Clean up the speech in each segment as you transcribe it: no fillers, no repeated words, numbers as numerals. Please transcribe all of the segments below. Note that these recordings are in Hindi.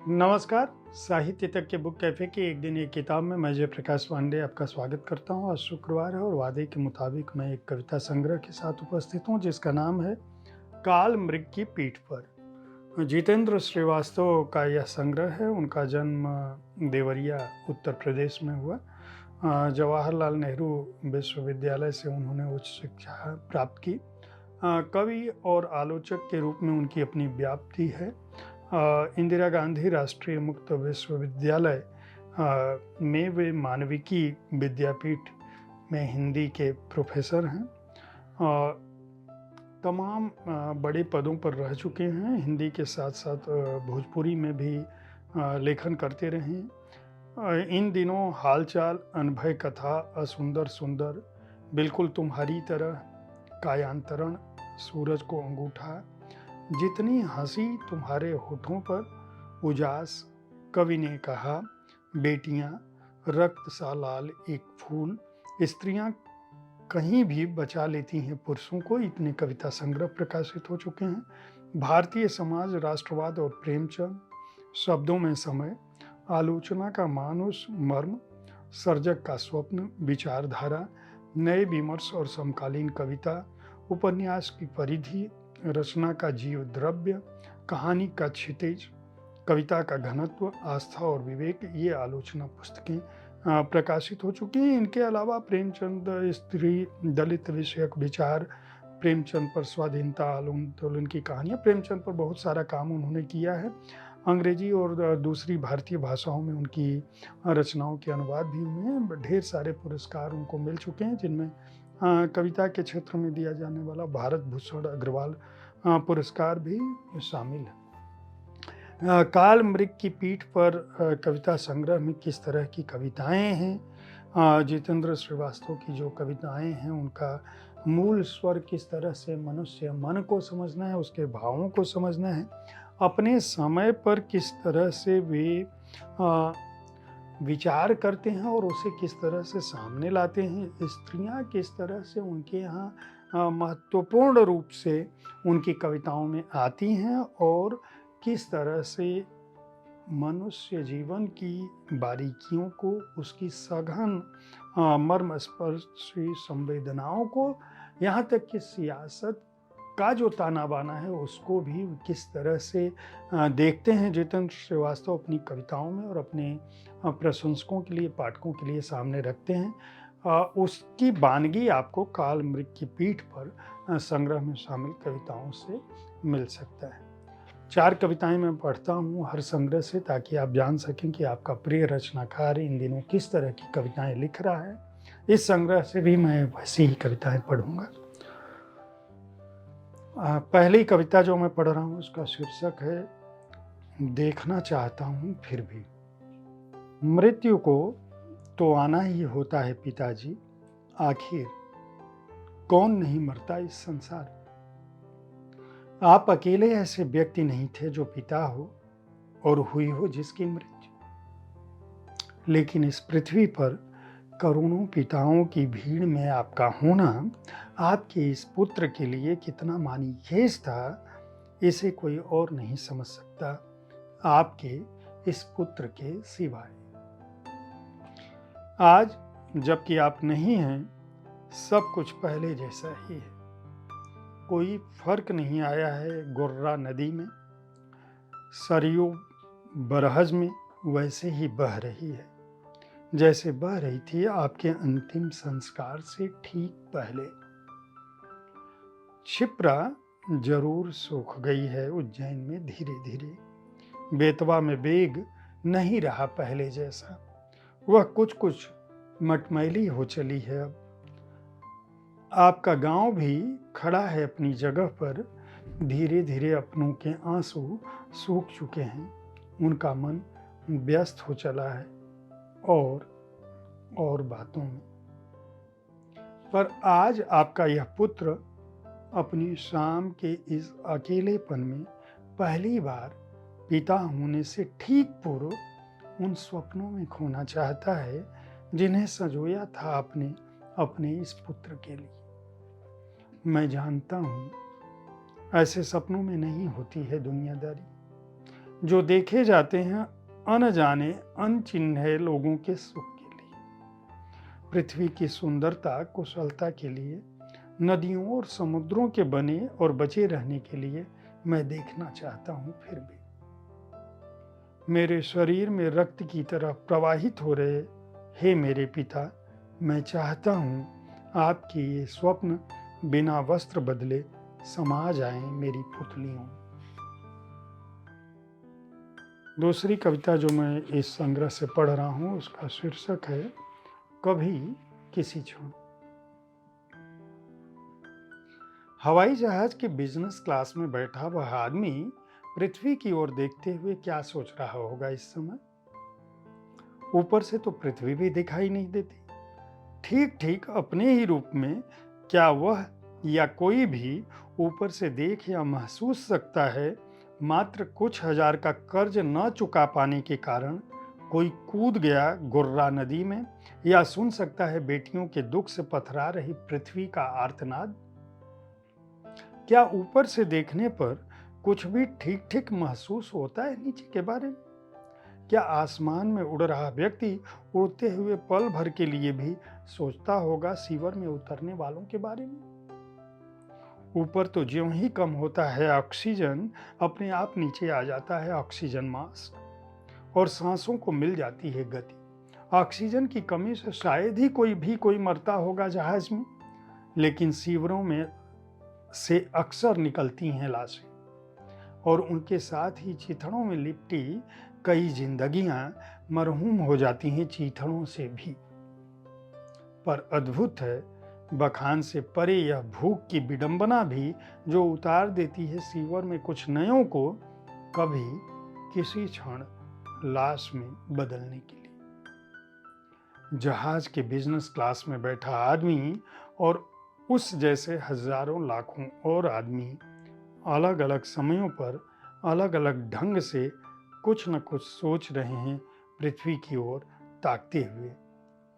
नमस्कार। साहित्य तक के बुक कैफ़े की एक दिन एक किताब में मैं जयप्रकाश पांडे आपका स्वागत करता हूँ। आज शुक्रवार है और वादे के मुताबिक मैं एक कविता संग्रह के साथ उपस्थित हूँ जिसका नाम है काल मृग की पीठ पर। जितेंद्र श्रीवास्तव का यह संग्रह है। उनका जन्म देवरिया उत्तर प्रदेश में हुआ। जवाहरलाल नेहरू विश्वविद्यालय से उन्होंने उच्च शिक्षा प्राप्त की। कवि और आलोचक के रूप में उनकी अपनी व्याप्ति है। इंदिरा गांधी राष्ट्रीय मुक्त विश्वविद्यालय में वे मानविकी विद्यापीठ में हिंदी के प्रोफेसर हैं। तमाम बड़े पदों पर रह चुके हैं। हिंदी के साथ साथ भोजपुरी में भी लेखन करते रहे हैं। इन दिनों हालचाल, अनभय कथा, असुंदर सुंदर, बिल्कुल तुम्हारी तरह, कायांतरण, सूरज को अंगूठा, जितनी हंसी तुम्हारे होठों पर, उजास, कवि ने कहा, बेटियां, रक्त सा लाल एक फूल, स्त्रियां कहीं भी बचा लेती हैं पुरुषों को, इतने कविता संग्रह प्रकाशित हो चुके हैं। भारतीय समाज, राष्ट्रवाद और प्रेमचंद, शब्दों में समय, आलोचना का मानुष मर्म, सर्जक का स्वप्न, विचारधारा, नए विमर्श और समकालीन कविता, उपन्यास की परिधि, रचना का जीव द्रव्य, कहानी का क्षितिज, कविता का घनत्व, आस्था और विवेक, ये आलोचना पुस्तकें प्रकाशित हो चुकी हैं। इनके अलावा प्रेमचंद स्त्री दलित विषयक विचार, प्रेमचंद पर स्वाधीनता आंदोलन की कहानियाँ, प्रेमचंद पर बहुत सारा काम उन्होंने किया है। अंग्रेजी और दूसरी भारतीय भाषाओं में उनकी रचनाओं के अनुवाद भी हुए हैं। ढेर सारे पुरस्कार उनको मिल चुके हैं, जिनमें कविता के क्षेत्र में दिया जाने वाला भारत भूषण अग्रवाल पुरस्कार भी शामिल है। काल मृग की पीठ पर कविता संग्रह में किस तरह की कविताएं हैं, जितेंद्र श्रीवास्तव की जो कविताएं हैं उनका मूल स्वर किस तरह से मनुष्य मन को समझना है, उसके भावों को समझना है, अपने समय पर किस तरह से वे विचार करते हैं और उसे किस तरह से सामने लाते हैं, स्त्रियां किस तरह से उनके यहाँ महत्वपूर्ण रूप से उनकी कविताओं में आती हैं और किस तरह से मनुष्य जीवन की बारीकियों को, उसकी सघन मर्मस्पर्शी संवेदनाओं को, यहाँ तक कि सियासत का जो ताना बाना है उसको भी किस तरह से देखते हैं जितेंद्र श्रीवास्तव अपनी कविताओं में और अपने प्रशंसकों के लिए, पाठकों के लिए सामने रखते हैं। उसकी बानगी आपको काल मृग की पीठ पर संग्रह में शामिल कविताओं से मिल सकता है। 4 कविताएं मैं पढ़ता हूँ हर संग्रह से, ताकि आप जान सकें कि आपका प्रिय रचनाकार इन दिनों किस तरह की कविताएं लिख रहा है। इस संग्रह से भी मैं वैसी ही कविताएं पढ़ूंगा। पहली कविता जो मैं पढ़ रहा हूँ उसका शीर्षक है देखना चाहता हूँ फिर भी। मृत्यु को तो आना ही होता है पिताजी, आखिर कौन नहीं मरता इस संसार। आप अकेले ऐसे व्यक्ति नहीं थे जो पिता हो और हुई हो जिसकी मृत्यु, लेकिन इस पृथ्वी पर करोड़ों पिताओं की भीड़ में आपका होना आपके इस पुत्र के लिए कितना मानीखेज था, इसे कोई और नहीं समझ सकता आपके इस पुत्र के सिवाय। आज जबकि आप नहीं हैं, सब कुछ पहले जैसा ही है। कोई फर्क नहीं आया है गुर्रा नदी में, सरयू बरहज में वैसे ही बह रही है जैसे बह रही थी आपके अंतिम संस्कार से ठीक पहले। क्षिप्रा जरूर सूख गई है उज्जैन में धीरे धीरे, बेतवा में वेग नहीं रहा पहले जैसा, वह कुछ कुछ मटमैली हो चली है अब। आपका गांव भी खड़ा है अपनी जगह पर, धीरे धीरे अपनों के आंसू सूख चुके हैं, उनका मन व्यस्त हो चला है और बातों में। पर आज आपका यह पुत्र अपनी शाम के इस अकेलेपन में पहली बार पिता होने से ठीक पूर्व उन स्वप्नों में खोना चाहता है जिन्हें संजोया था आपने अपने इस पुत्र के लिए। मैं जानता हूँ ऐसे सपनों में नहीं होती है दुनियादारी, जो देखे जाते हैं अनजाने अनचिन्हे लोगों के सुख के लिए, पृथ्वी की सुंदरता कुशलता के लिए, नदियों और समुद्रों के बने और बचे रहने के लिए मैं देखना चाहता हूं। फिर भी मेरे शरीर में रक्त की तरह प्रवाहित हो रहे हे मेरे पिता, मैं चाहता हूं आपके ये स्वप्न बिना वस्त्र बदले समा जाएं मेरी पुतलियों। दूसरी कविता जो मैं इस संग्रह से पढ़ रहा हूं उसका शीर्षक है कभी किसी क्षण। हवाई जहाज के बिजनेस क्लास में बैठा वह आदमी पृथ्वी की ओर देखते हुए क्या सोच रहा होगा इस समय। ऊपर से तो पृथ्वी भी दिखाई नहीं देती, ठीक ठीक अपने ही रूप में। क्या वह या कोई भी ऊपर से देख या महसूस सकता है मात्र कुछ हजार का कर्ज न चुका पाने के कारण कोई कूद गया गुर्रा नदी में, या सुन सकता है बेटियों के दुख से पथरा रही पृथ्वी का आर्तनाद। क्या ऊपर से देखने पर कुछ भी ठीक ठीक महसूस होता है नीचे के बारे में? क्या आसमान में उड़ रहा व्यक्ति उड़ते हुए पल भर के लिए भी सोचता होगा सीवर में उतरने वालों के बारे में? ऊपर तो ज्यों ही कम होता है ऑक्सीजन, अपने आप नीचे आ जाता है ऑक्सीजन मास्क और सांसों को मिल जाती है गति। ऑक्सीजन की कमी से शायद ही कोई मरता होगा जहाज में, लेकिन सीवरों में से अक्सर निकलती हैं लाशें, और उनके साथ ही चीथड़ों में लिपटी कई जिंदगियां मरहूम हो जाती हैं चीथड़ों से भी। पर अद्भुत है, बखान से परे यह भूख की विडंबना भी जो उतार देती है सीवर में कुछ नयों को कभी किसी क्षण लाश में बदलने के लिए। जहाज के बिजनेस क्लास में बैठा आदमी और उस जैसे हजारों लाखों और आदमी अलग अलग समयों पर अलग अलग ढंग से कुछ न कुछ सोच रहे हैं, पृथ्वी की ओर ताकते हुए,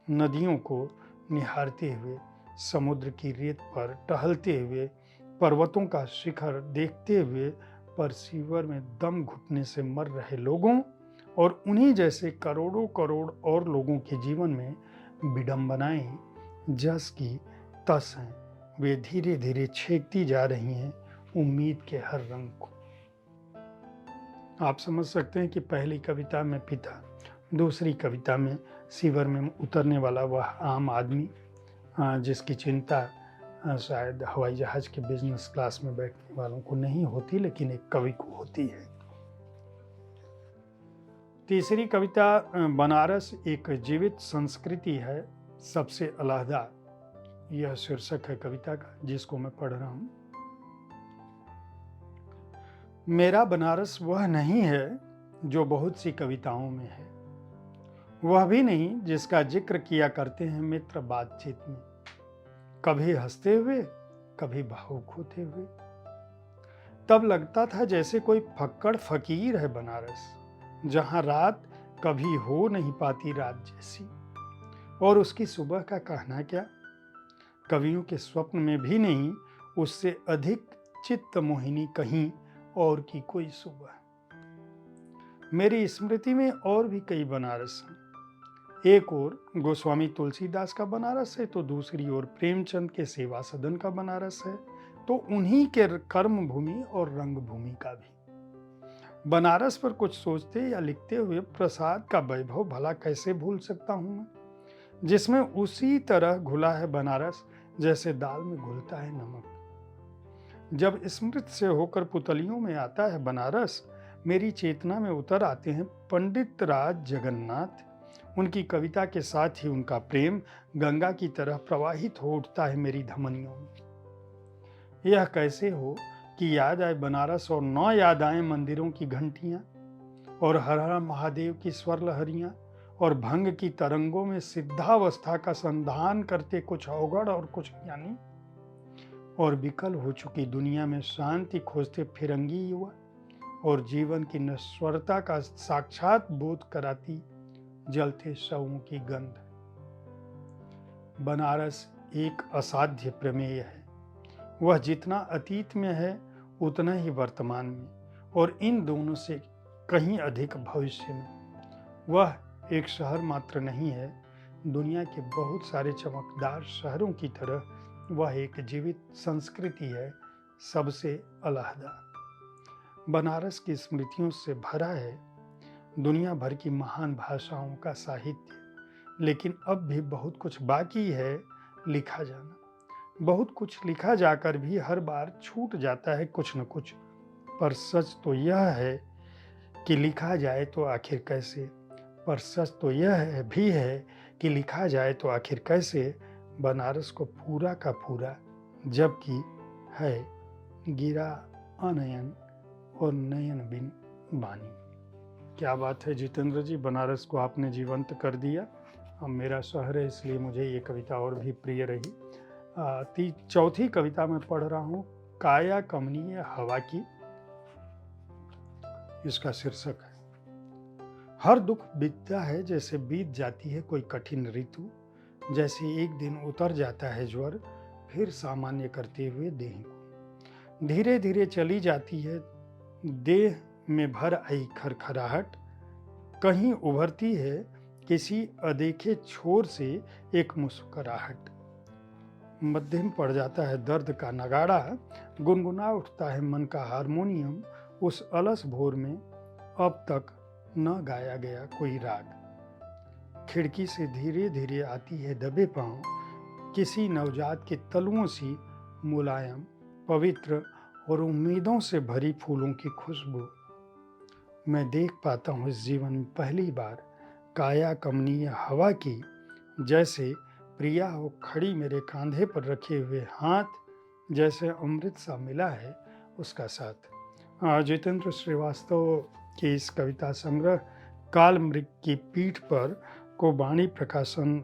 नदियों को निहारते हुए, समुद्र की रेत पर टहलते हुए, पर्वतों का शिखर देखते हुए, पर सीवर में दम घुटने से मर रहे लोगों और उन्हीं जैसे करोड़ों करोड़ और लोगों के जीवन में विडंबनाएं जस की तस हैं। वे धीरे धीरे छेकती जा रही हैं उम्मीद के हर रंग को। आप समझ सकते हैं कि पहली कविता में पिता, दूसरी कविता में सीवर में उतरने वाला वह आम आदमी जिसकी चिंता शायद हवाई जहाज के बिजनेस क्लास में बैठने वालों को नहीं होती, लेकिन एक कवि को होती है। तीसरी कविता बनारस एक जीवित संस्कृति है, सबसे अलहदा, यह शीर्षक है कविता का जिसको मैं पढ़ रहा हूं। मेरा बनारस वह नहीं है जो बहुत सी कविताओं में है, वह भी नहीं जिसका जिक्र किया करते हैं मित्र बातचीत में, कभी हंसते हुए कभी भावुक होते हुए। तब लगता था जैसे कोई फक्कड़ फकीर है बनारस, जहां रात कभी हो नहीं पाती रात जैसी, और उसकी सुबह का कहना क्या, कवियों के स्वप्न में भी नहीं उससे अधिक चित्त मोहिनी कहीं और की कोई सुबह। मेरी स्मृति में और भी कई बनारस हैं। एक ओर गोस्वामी तुलसीदास का बनारस है, तो दूसरी ओर प्रेमचंद के सेवा सदन का बनारस है, तो उन्हीं के कर्म भूमि और रंग भूमि का भी। बनारस पर कुछ सोचते या लिखते हुए प्रसाद का वैभव भला कैसे भूल सकता हूं मैं, जिसमें उसी तरह घुला है बनारस जैसे दाल में घुलता है नमक। जब स्मृत से होकर पुतलियों में आता है बनारस, मेरी चेतना में उतर आते हैं पंडित राज जगन्नाथ। उनकी कविता के साथ ही उनका प्रेम गंगा की तरह प्रवाहित हो उठता है मेरी धमनियों में। यह कैसे हो कि याद आए बनारस और न याद आए मंदिरों की घंटियां और हर हर महादेव की स्वर लहरियां, और भंग की तरंगों में सिद्धावस्था का संधान करते कुछ अवगढ़ और कुछ ज्ञानी, और विकल हो चुकी दुनिया में शांति खोजते फिरंगी युवा, और जीवन की नश्वरता का साक्षात बोध कराती जलते शवों की गंध। बनारस एक असाध्य प्रमेय है, वह जितना अतीत में है उतना ही वर्तमान में, और इन दोनों से कहीं अधिक भविष्य में। वह एक शहर मात्र नहीं है, दुनिया के बहुत सारे चमकदार शहरों की तरह वह एक जीवित संस्कृति है, सबसे अलहदा। बनारस की स्मृतियों से भरा है, दुनिया भर की महान भाषाओं का साहित्य, लेकिन अब भी बहुत कुछ बाकी है लिखा जाना। बहुत कुछ लिखा जाकर भी हर बार छूट जाता है कुछ न कुछ। पर सच तो यह है कि लिखा जाए तो आखिर कैसे, पर सच तो यह भी है कि लिखा जाए तो आखिर कैसे बनारस को पूरा का पूरा, जबकि है गिरा अनयन और नयन बिन बानी। क्या बात है जितेंद्र जी, बनारस को आपने जीवंत कर दिया। अब मेरा शहर है इसलिए मुझे ये कविता और भी प्रिय रही। चौथी कविता मैं पढ़ रहा हूँ, काया कमनीय हवा की। इसका शीर्षक है, हर दुख बीतता है जैसे बीत जाती है कोई कठिन ऋतु, जैसे एक दिन उतर जाता है ज्वर फिर सामान्य करते हुए देह को। धीरे धीरे चली जाती है देह में भर आई खरखराहट, कहीं उभरती है किसी अदेखे छोर से एक मुस्कुराहट। मध्यम पड़ जाता है दर्द का नगाड़ा, गुनगुना उठता है मन का हारमोनियम, उस अलस भोर में अब तक न गाया गया कोई राग। खिड़की से धीरे धीरे आती है दबे पांव, किसी नवजात के तलुओं सी मुलायम पवित्र और उम्मीदों से भरी फूलों की खुशबू। मैं देख पाता हूँ इस जीवन में पहली बार काया कमनीय हवा की, जैसे प्रिया हो खड़ी मेरे कांधे पर रखे हुए हाथ, जैसे अमृत सा मिला है उसका साथ। जितेंद्र श्रीवास्तव की इस कविता संग्रह काल मृग की पीठ पर को वाणी प्रकाशन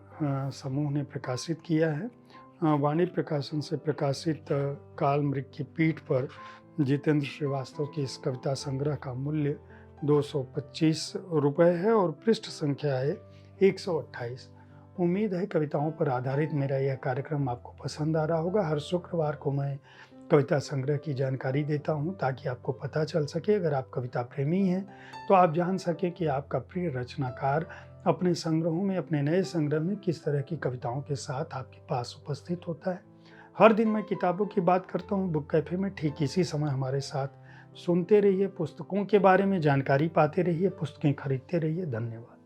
समूह ने प्रकाशित किया है। वाणी प्रकाशन से प्रकाशित काल मृग की पीठ पर जितेंद्र श्रीवास्तव की इस कविता संग्रह का मूल्य 225 रुपये है और पृष्ठ संख्या है 128। उम्मीद है कविताओं पर आधारित मेरा यह कार्यक्रम आपको पसंद आ रहा होगा। हर शुक्रवार को मैं कविता संग्रह की जानकारी देता हूं ताकि आपको पता चल सके, अगर आप कविता प्रेमी हैं तो आप जान सकें कि आपका प्रिय रचनाकार अपने संग्रहों में, अपने नए संग्रह में किस तरह की कविताओं के साथ आपके पास उपस्थित होता है। हर दिन मैं किताबों की बात करता हूँ बुक कैफे में, ठीक इसी समय हमारे साथ सुनते रहिए, पुस्तकों के बारे में जानकारी पाते रहिए, पुस्तकें खरीदते रहिए। धन्यवाद।